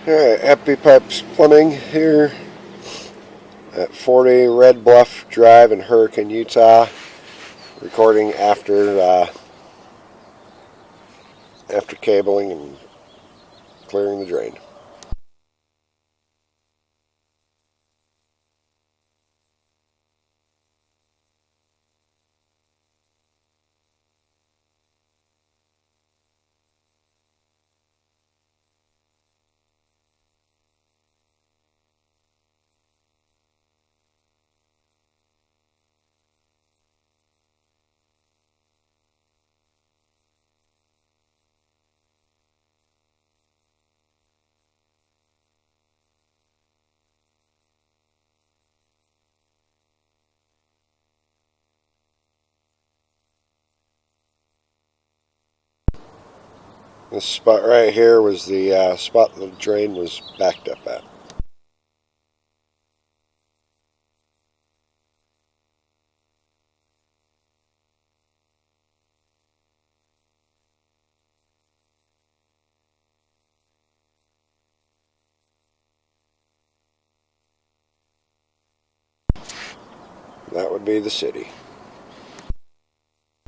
Alright, Happy Pipes Plumbing here at 40 Redbluff Drive in Hurricane, Utah. Recording after cabling and clearing the drain. This spot right here was the spot the drain was backed up at. That would be the city.